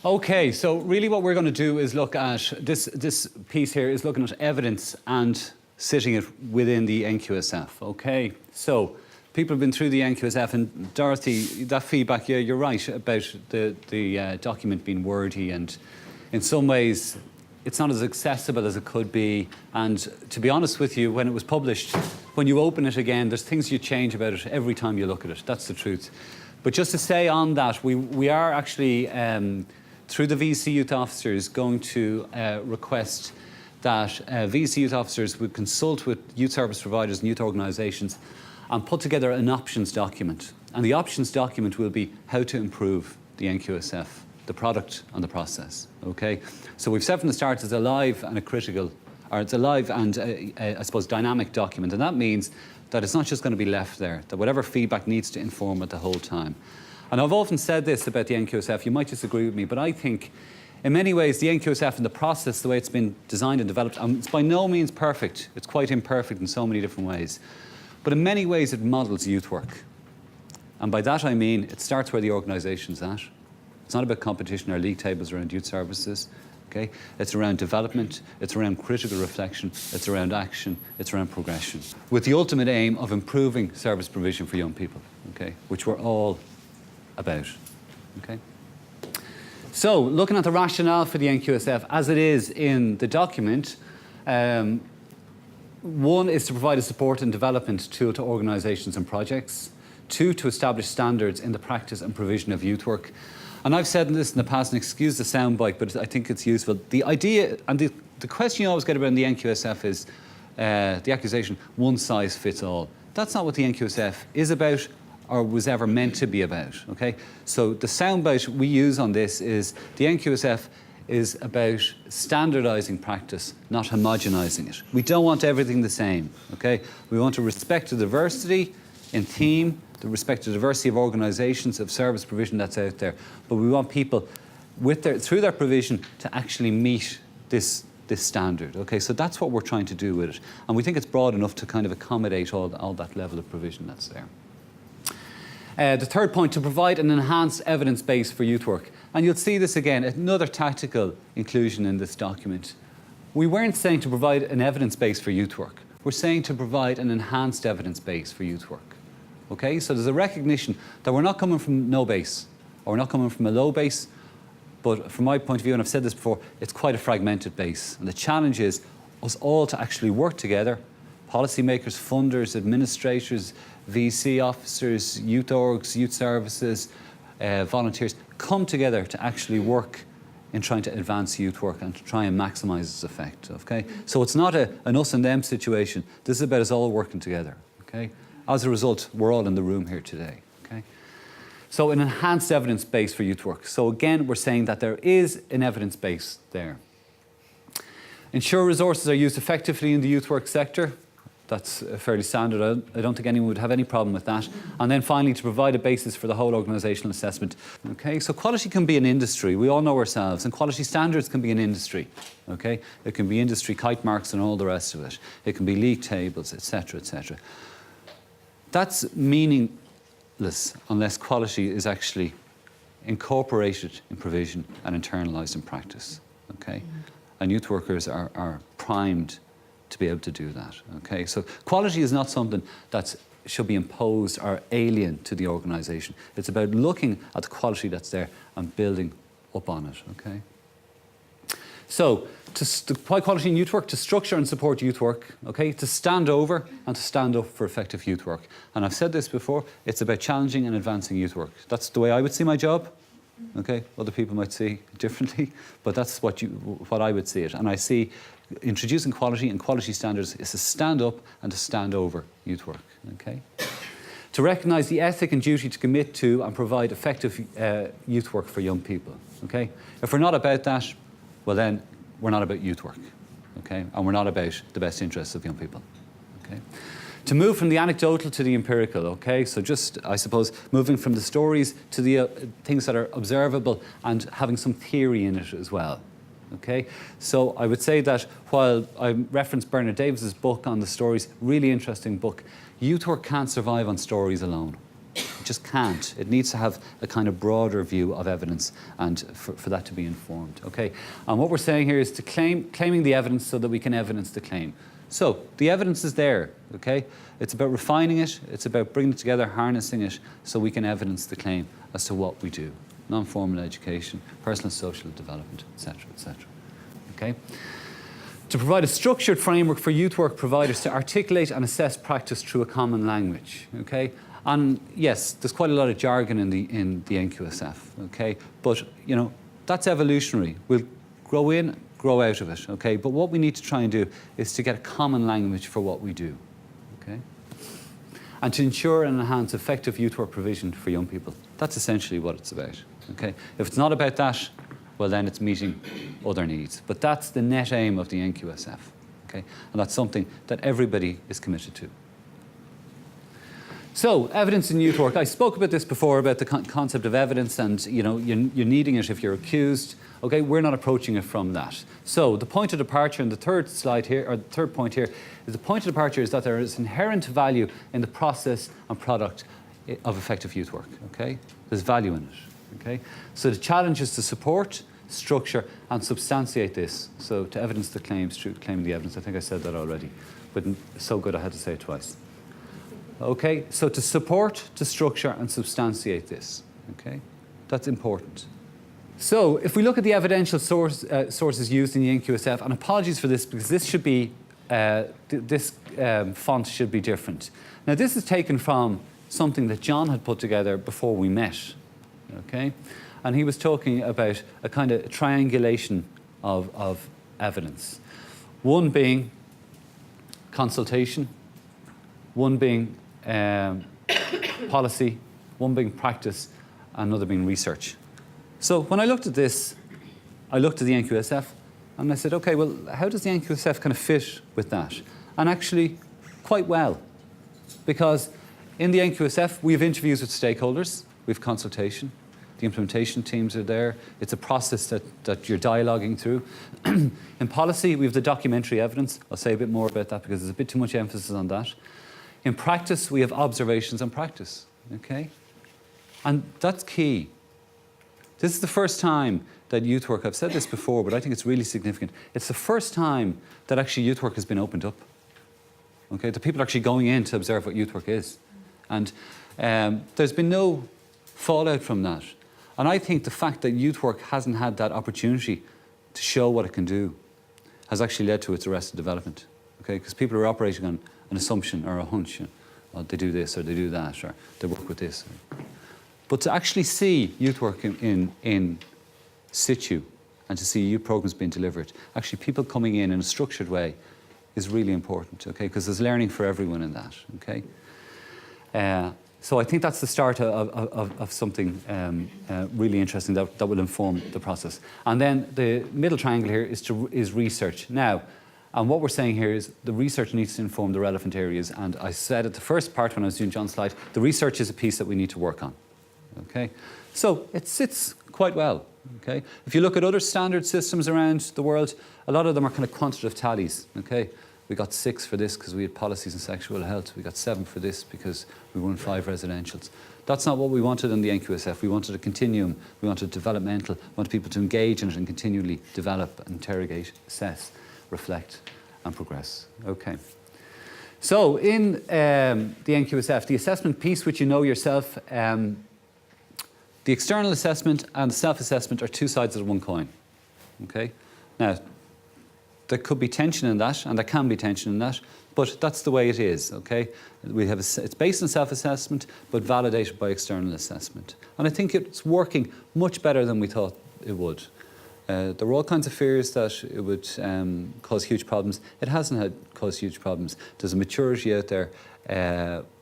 Okay, so really what we're going to do is look at this piece here is looking at evidence and sitting it within the NQSF. Okay, so people have been through the NQSF, and Dorothy, that feedback, yeah, you're right about the document being wordy, and in some ways it's not as accessible as it could be. And to be honest with you, when it was published, when you open it again, there's things you change about it every time you look at it. That's the truth. But just to say on that, we are actually, through the VC Youth Officers, going to request that VC Youth Officers would consult with youth service providers and youth organisations and put together an options document. And the options document will be how to improve the NQSF, the product and the process, okay? So we've said from the start it's a live and a critical, or it's a live and I suppose dynamic document, and that means that it's not just going to be left there, that whatever feedback needs to inform it the whole time. And I've often said this about the NQSF, you might disagree with me, but I think in many ways the NQSF and the process, the way it's been designed and developed, it's by no means perfect. It's quite imperfect in so many different ways. But in many ways it models youth work. And by that I mean it starts where the organisation's at. It's not about competition or league tables around youth services. Okay? It's around development, it's around critical reflection, it's around action, it's around progression. With the ultimate aim of improving service provision for young people, okay? Which we're all about, okay? So, looking at the rationale for the NQSF as it is in the document, one is to provide a support and development tool to organisations and projects. Two, to establish standards in the practice and provision of youth work. And I've said this in the past, and excuse the soundbite, but I think it's useful. The idea, and the question you always get about in the NQSF is the accusation, one size fits all. That's not what the NQSF is about or was ever meant to be about, okay? So the soundbite we use on this is the NQSF is about standardising practice, not homogenising it. We don't want everything the same, okay? We want to respect the diversity in theme, the respect to diversity of organisations, of service provision that's out there. But we want people, through their provision, to actually meet this standard. Okay, so that's what we're trying to do with it. And we think it's broad enough to kind of accommodate all that level of provision that's there. The third point, to provide an enhanced evidence base for youth work. And you'll see this again, another tactical inclusion in this document. We weren't saying to provide an evidence base for youth work. We're saying to provide an enhanced evidence base for youth work. Okay, so there's a recognition that we're not coming from no base, or we're not coming from a low base, but from my point of view, and I've said this before, it's quite a fragmented base. And the challenge is us all to actually work together, policymakers, funders, administrators, VC officers, youth orgs, youth services, volunteers, come together to actually work in trying to advance youth work and to try and maximise its effect, okay? So it's not an us and them situation. This is about us all working together, okay? As a result, we're all in the room here today, okay? So an enhanced evidence base for youth work. So again, we're saying that there is an evidence base there. Ensure resources are used effectively in the youth work sector. That's fairly standard. I don't think anyone would have any problem with that. And then finally, to provide a basis for the whole organisational assessment. Okay, so quality can be an industry. We all know ourselves. And quality standards can be an industry. Okay, it can be industry kite marks and all the rest of it. It can be league tables, etc., etc. That's meaningless unless quality is actually incorporated in provision and internalised in practice, okay? And youth workers are primed to be able to do that, okay? So quality is not something that should be imposed or alien to the organisation. It's about looking at the quality that's there and building up on it, okay? So, to high quality in youth work, to structure and support youth work, okay, to stand over and to stand up for effective youth work. And I've said this before, it's about challenging and advancing youth work. That's the way I would see my job, okay? Other people might see it differently, but that's what I would see it. And I see introducing quality and quality standards is to stand up and to stand over youth work, okay? To recognise the ethic and duty to commit to and provide effective youth work for young people, okay? If we're not about that, well then, we're not about youth work, okay? And we're not about the best interests of young people, okay? To move from the anecdotal to the empirical, okay? So just, I suppose, moving from the stories to the things that are observable and having some theory in it as well, okay? So I would say that while I referenced Bernard Davis's book on the stories, really interesting book, youth work can't survive on stories alone, just can't. It needs to have a kind of broader view of evidence and for that to be informed, okay? And what we're saying here is to claiming the evidence so that we can evidence the claim. So the evidence is there, okay? It's about refining it, it's about bringing it together, harnessing it so we can evidence the claim as to what we do. Non-formal education, personal social development, etc., etc. Okay? To provide a structured framework for youth work providers to articulate and assess practice through a common language. Okay? And yes, there's quite a lot of jargon in the NQSF. Okay? But you know, that's evolutionary. We'll grow in, grow out of it. Okay? But what we need to try and do is to get a common language for what we do. Okay? And to ensure and enhance effective youth work provision for young people. That's essentially what it's about. Okay? If it's not about that, well then it's meeting other needs. But that's the net aim of the NQSF. Okay? And that's something that everybody is committed to. So, evidence in youth work. I spoke about this before, about the concept of evidence and you know, you're needing it if you're accused. Okay, we're not approaching it from that. So, the point of departure in the third slide here, or the third point here, is the point of departure is that there is inherent value in the process and product of effective youth work. Okay? There's value in it. Okay? So the challenge is to support, structure and substantiate this. So to evidence the claims through claiming the evidence. I think I said that already, but it's so good I had to say it twice. Okay, so to support, to structure and substantiate this. Okay, that's important. So if we look at the evidential sources used in the NQSF, and apologies for this because this should be, font should be different. Now this is taken from something that John had put together before we met. Okay, and he was talking about a kind of triangulation of evidence. One being consultation, one being policy, one being practice, and another being research. So when I looked at this, I looked at the NQSF and I said, okay, well, how does the NQSF kind of fit with that? And actually, quite well, because in the NQSF, we have interviews with stakeholders, we have consultation, the implementation teams are there. It's a process that you're dialoguing through. In policy, we have the documentary evidence. I'll say a bit more about that because there's a bit too much emphasis on that. In practice, we have observations on practice, okay? And that's key. This is the first time that youth work, I've said this before, but I think it's really significant. It's the first time that actually youth work has been opened up, okay? The people are actually going in to observe what youth work is. And there's been no fallout from that. And I think the fact that youth work hasn't had that opportunity to show what it can do has actually led to its arrested development. Okay, because people are operating on an assumption or a hunch. You know, well, they do this or they do that or they work with this. But to actually see youth work in situ and to see youth programs being delivered, actually people coming in a structured way is really important, okay, because there's learning for everyone in that, okay. So I think that's the start of something really interesting that will inform the process. And then the middle triangle here is research. Now, and what we're saying here is the research needs to inform the relevant areas. And I said at the first part when I was doing John's slide, the research is a piece that we need to work on. Okay, so it sits quite well. Okay, if you look at other standard systems around the world, a lot of them are kind of quantitative tallies. Okay. We got 6 for this because we had policies in sexual health. We got 7 for this because we won 5 residentials. That's not what we wanted in the NQSF. We wanted a continuum. We wanted developmental. We wanted people to engage in it and continually develop, interrogate, assess, reflect and progress. Okay. So in the NQSF, the assessment piece, which you know yourself, the external assessment and the self-assessment are 2 sides of one coin. Okay. Now, there could be tension in that, and there can be tension in that, but that's the way it is, okay? It's based on self-assessment, but validated by external assessment. And I think it's working much better than we thought it would. There were all kinds of fears that it would cause huge problems. It hasn't caused huge problems. There's a maturity out there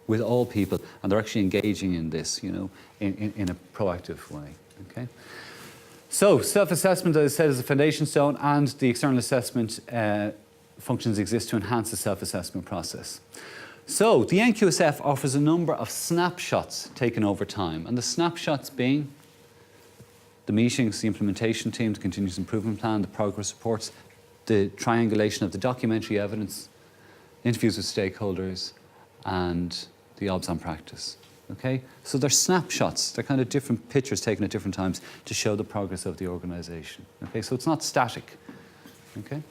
with all people, and they're actually engaging in this, you know, in a proactive way, okay? So, self-assessment, as I said, is a foundation stone, and the external assessment functions exist to enhance the self-assessment process. So, the NQSF offers a number of snapshots taken over time, and the snapshots being the meetings, the implementation team, the continuous improvement plan, the progress reports, the triangulation of the documentary evidence, interviews with stakeholders, and the obs on practice. Okay, so they're snapshots. They're kind of different pictures taken at different times to show the progress of the organisation. Okay, so it's not static. Okay.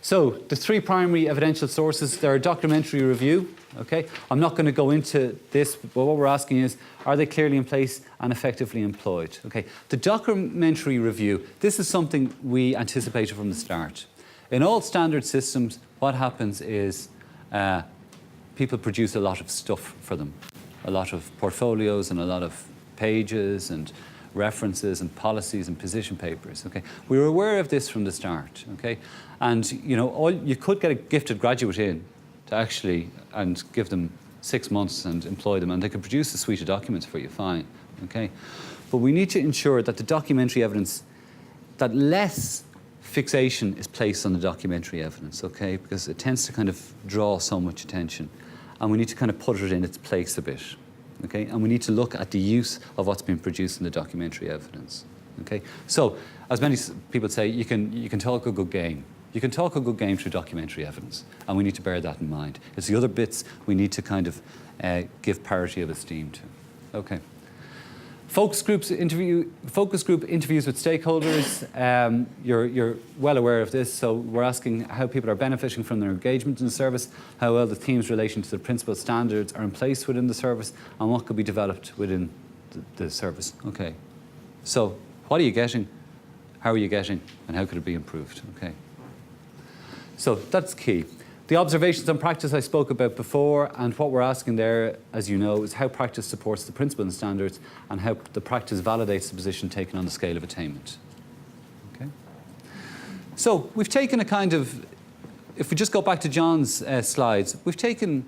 So the three primary evidential sources, they're a documentary review. Okay, I'm not going to go into this, but what we're asking is, are they clearly in place and effectively employed? Okay, the documentary review, this is something we anticipated from the start. In all standard systems, what happens is people produce a lot of stuff for them, a lot of portfolios and a lot of pages and references and policies and position papers. Okay, we were aware of this from the start. Okay, and you know, you could get a gifted graduate in to actually and give them 6 months and employ them, and they could produce a suite of documents for you. Fine. Okay, but we need to ensure that the documentary evidence, that less fixation is placed on the documentary evidence. Okay, because it tends to kind of draw so much attention, and we need to kind of put it in its place a bit. Okay, and we need to look at the use of what's been produced in the documentary evidence. Okay, so as many people say, you can talk a good game. You can talk a good game through documentary evidence, and we need to bear that in mind. It's the other bits we need to kind of give parity of esteem to. Okay. Focus group interviews with stakeholders. You're well aware of this, so we're asking how people are benefiting from their engagement in the service, how well the team's relation to the principal standards are in place within the service, and what could be developed within the service. Okay. So what are you getting? How are you getting? And how could it be improved? Okay. So that's key. The observations on practice I spoke about before, and what we're asking there, as you know, is how practice supports the principle and standards and how the practice validates the position taken on the scale of attainment. Okay. So we've taken a kind of, if we just go back to John's slides, we've taken,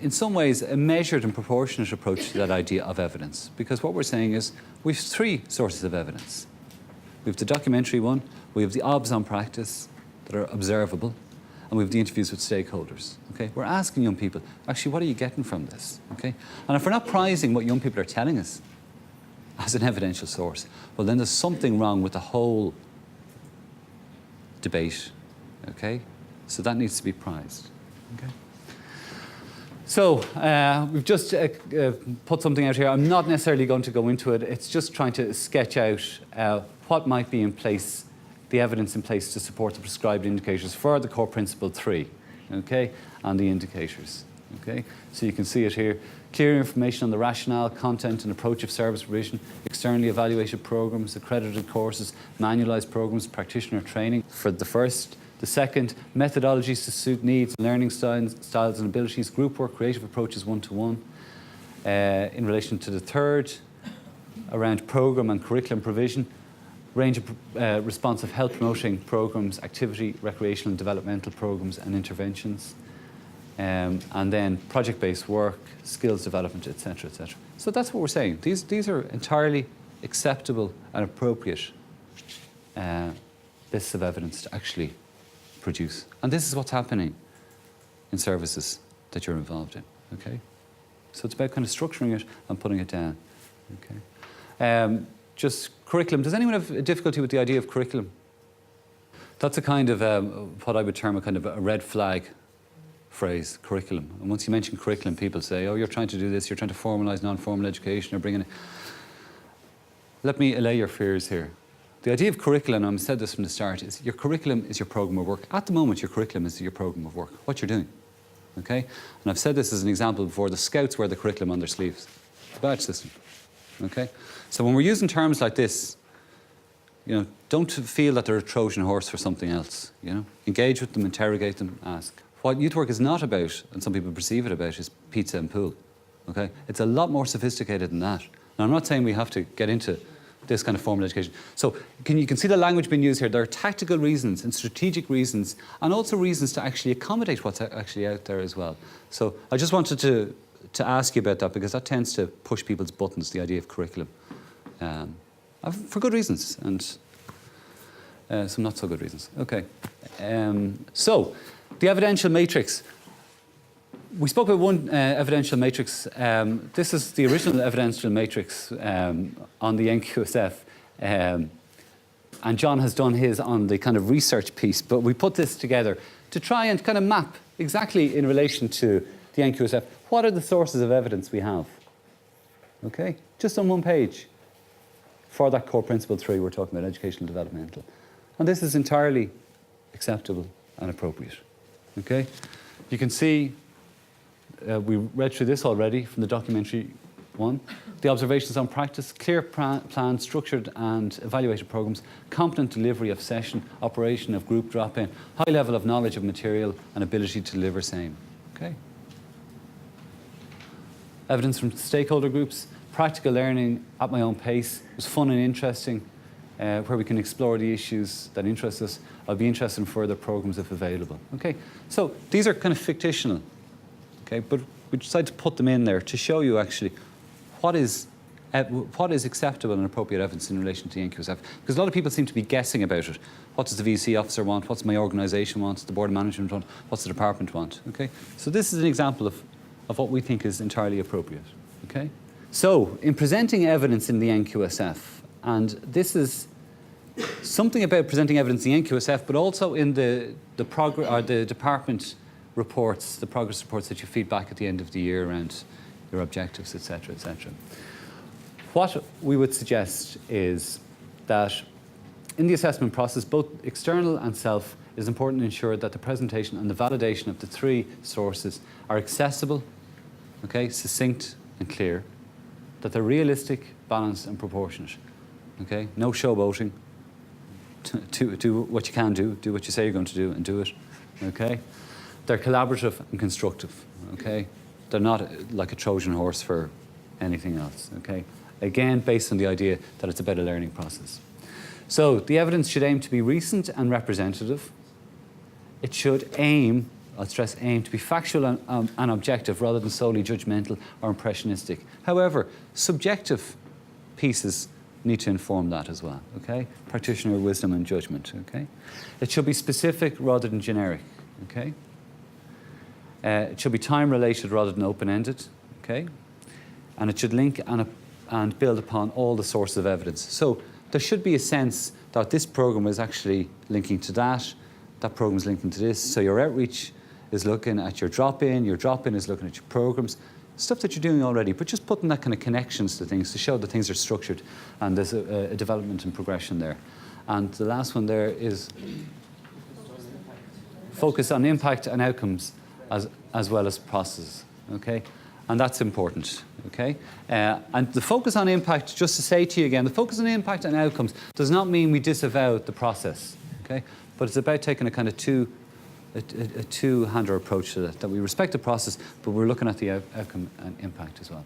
in some ways, a measured and proportionate approach to that idea of evidence, because what we're saying is we've three sources of evidence. We have the documentary one, we have the obs on practice that are observable, and we have the interviews with stakeholders. Okay, we're asking young people, actually, what are you getting from this? Okay, and if we're not prizing what young people are telling us as an evidential source, well, then there's something wrong with the whole debate. Okay, so that needs to be prized. Okay. So we've just put something out here. I'm not necessarily going to go into it. It's just trying to sketch out what might be in place, the evidence in place to support the prescribed indicators for the core principle 3, okay, and the indicators, okay. So you can see it here. Clear information on the rationale, content and approach of service provision, externally evaluated programs, accredited courses, manualised programs, practitioner training for the first. The second, methodologies to suit needs, learning styles and abilities, group work, creative approaches one-to-one. In relation to the third, around programme and curriculum provision, range of responsive health promoting programs, activity, recreational and developmental programs and interventions, and then project-based work, skills development, etc., etc. So that's what we're saying. These are entirely acceptable and appropriate lists of evidence to actually produce. And this is what's happening in services that you're involved in, okay? So it's about kind of structuring it and putting it down, okay? Just curriculum. Does anyone have a difficulty with the idea of curriculum? That's a kind of what I would term a kind of a red flag phrase, curriculum. And once you mention curriculum, people say, oh, you're trying to do this, you're trying to formalise non-formal education, or bringing it. Let me allay your fears here. The idea of curriculum, and I've said this from the start, is your curriculum is your programme of work. At the moment, your curriculum is your programme of work, what you're doing. Okay? And I've said this as an example before. The scouts wear the curriculum on their sleeves. The badge system. Okay? So when we're using terms like this, you know, don't feel that they're a Trojan horse for something else. You know, engage with them, interrogate them, ask. What youth work is not about, and some people perceive it about, is pizza and pool. Okay, it's a lot more sophisticated than that. Now, I'm not saying we have to get into this kind of formal education. So you can see the language being used here. There are tactical reasons and strategic reasons, and also reasons to actually accommodate what's actually out there as well. So I just wanted to ask you about that, because that tends to push people's buttons, the idea of curriculum. For good reasons, and some not so good reasons. Okay. So, the evidential matrix. We spoke about one evidential matrix. This is the original evidential matrix on the NQSF. And John has done his on the kind of research piece, but we put this together to try and kind of map exactly in relation to the the NQSF, what are the sources of evidence we have? Okay, just on one page for that core principle 3 we're talking about, educational developmental. And this is entirely acceptable and appropriate. Okay, you can see we read through this already from the documentary 1. The observations on practice, clear planned, structured and evaluated programs, competent delivery of session, operation of group drop-in, high level of knowledge of material and ability to deliver same. Okay. Evidence from stakeholder groups, practical learning at my own pace. It was fun and interesting, where we can explore the issues that interest us. I'll be interested in further programs if available. Okay, so these are kind of fictional, okay, but we decided to put them in there to show you actually what is acceptable and appropriate evidence in relation to the NQSF. Because a lot of people seem to be guessing about it. What does the VC officer want? What's my organisation want? What's the board of management want? What's the department want? Okay, so this is an example of what we think is entirely appropriate. Okay, so in presenting evidence in the NQSF, and this is something about presenting evidence in the NQSF, but also in the department reports, the progress reports that you feed back at the end of the year around your objectives, etc., etc. What we would suggest is that in the assessment process, both external and self, it is important to ensure that the presentation and the validation of the 3 sources are accessible, okay, succinct and clear, that they're realistic, balanced and proportionate. Okay, no showboating. Do what you can do what you say you're going to do and do it. Okay, they're collaborative and constructive. Okay, they're not like a Trojan horse for anything else. Okay, again, based on the idea that it's about a learning process. So the evidence should aim to be recent and representative. It should aim, I'll stress aim, to be factual and objective rather than solely judgmental or impressionistic. However, subjective pieces need to inform that as well, okay? Practitioner wisdom and judgment, okay? It should be specific rather than generic, okay? It should be time-related rather than open-ended, okay? And it should link and build upon all the sources of evidence. So there should be a sense that this program is actually linking to that program is linking to this. So your outreach is looking at your drop-in is looking at your programs, stuff that you're doing already, but just putting that kind of connections to things to show that things are structured and there's a development and progression there. And the last one there is focus on impact and outcomes as well as processes, okay? And that's important, okay? And the focus on impact, just to say to you again, the focus on impact and outcomes does not mean we disavow the process, okay? But it's about taking a kind of a two-hander approach to that we respect the process, but we're looking at the outcome and impact as well.